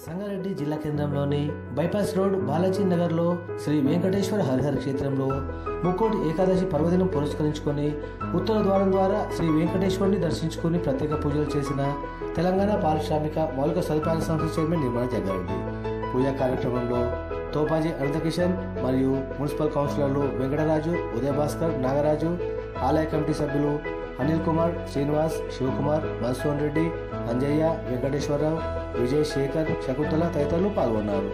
సంగారెడ్డి జిల్లా కేంద్రంలోని bypass road Balaji నగర్లో శ్రీ వెంకటేశ్వర హరిహర క్షేత్రంలో ముక్కోటి ఏకాదశి పర్వదినం పురస్కరించుకొని ఉత్తర ద్వారం ద్వారా శ్రీ వెంకటేశ్వరుని దర్శించుకుని ప్రత్యేక పూజలు చేసిన తెలంగాణ పారిశ్రామిక మౌలిక సదుపాయాల సంస్థ చైర్మన్ నిర్మలా జగ్గారెడ్డి. పూజా కార్యక్రమంలో తోపాజీ అనంతకిషన్ మరియు మున్సిపల్ కౌన్సిలర్లు వెంకటరాజు, ఉదయభాస్కర్, నాగరాజు, ఆలయ కమిటీ సభ్యులు అనిల్ కుమార్, శ్రీనివాస్, శివకుమార్, మధుసూదన్ రెడ్డి, అంజయ్య, వెంకటేశ్వరరావు, విజయ్, శేఖర్, శకుంతల తదితరులు పాల్గొన్నారు.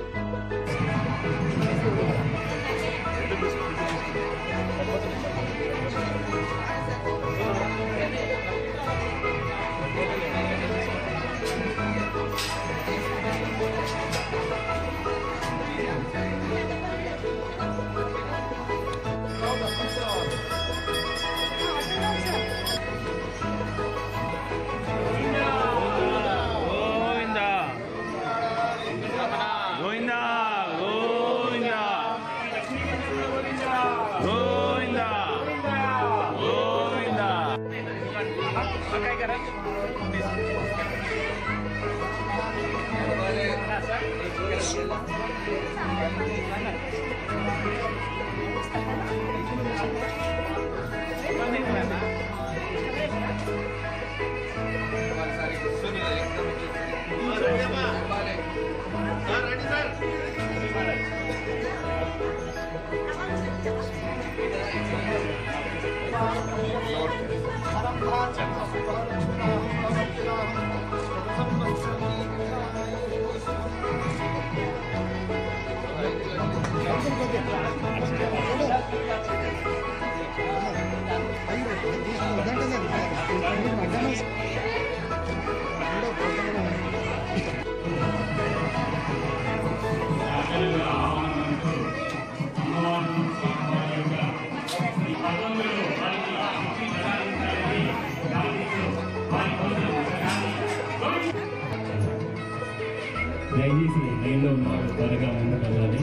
దయచేసి లైన్లో ఉన్న త్వరగా ముందుకు వెళ్ళాలి.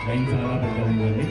లైన్ చాలా పెద్ద ఉందండి.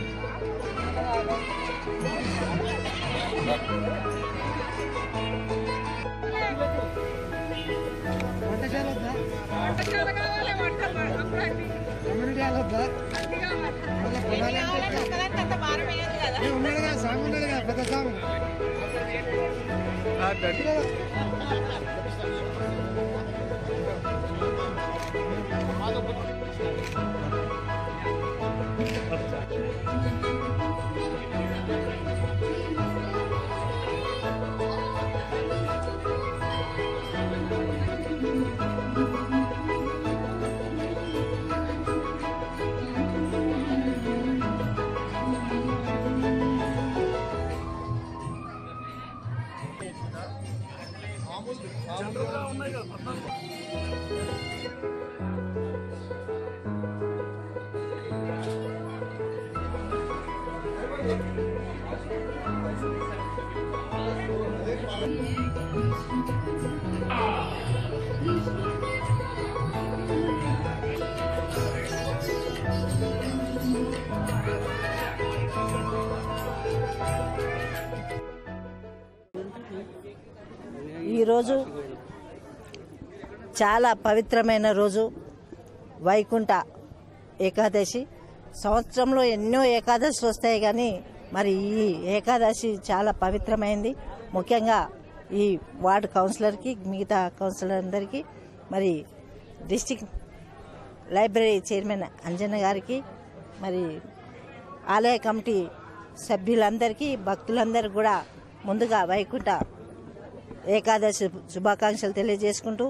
ఈరోజు చాలా పవిత్రమైన రోజు, వైకుంఠ ఏకాదశి. సంవత్సరంలో ఎన్నో ఏకాదశులు వస్తాయి, కానీ మరి ఈ ఏకాదశి చాలా పవిత్రమైంది. ముఖ్యంగా ఈ వార్డు కౌన్సిలర్కి, మిగతా కౌన్సిలర్ అందరికీ, మరి డిస్టిక్ లైబ్రరీ చైర్మన్ అంజన్న గారికి, మరి ఆలయ కమిటీ సభ్యులందరికీ, భక్తులందరికీ కూడా ముందుగా వైకుంఠ ఏకాదశి శుభాకాంక్షలు తెలియజేసుకుంటూ,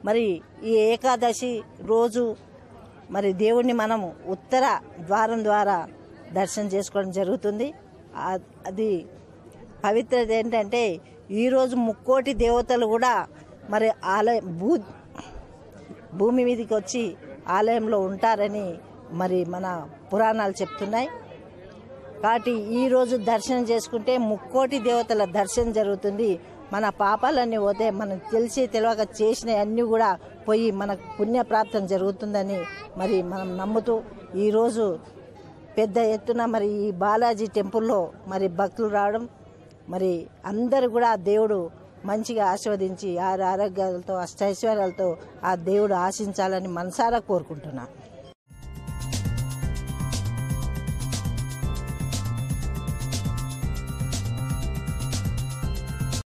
మరి ఈ ఏకాదశి రోజు మరి దేవుణ్ణి మనం ఉత్తర ద్వారం ద్వారా దర్శనం చేసుకోవడం జరుగుతుంది. అది పవిత్రత ఏంటంటే ఈరోజు ముక్కోటి దేవతలు కూడా మరి భూమి మీదకి వచ్చి ఆలయంలో ఉంటారని మరి మన పురాణాలు చెప్తున్నాయి. కాబట్టి ఈరోజు దర్శనం చేసుకుంటే ముక్కోటి దేవతల దర్శనం జరుగుతుంది. మన పాపాలన్నీ పోతే, మనం తెలిసి తెలియక చేసిన అన్నీ కూడా పోయి మనకు పుణ్యప్రాప్తం జరుగుతుందని మరి మనం నమ్ముతూ ఈరోజు పెద్ద ఎత్తున మరి ఈ బాలాజీ టెంపుల్లో మరి భక్తులు రావడం, మరి అందరూ కూడా దేవుడు మంచిగా ఆస్వాదించి ఆరోగ్యాలతో అష్టైశ్వర్యాలతో ఆ దేవుడు ఆశించాలని మనసారా కోరుకుంటున్నాను.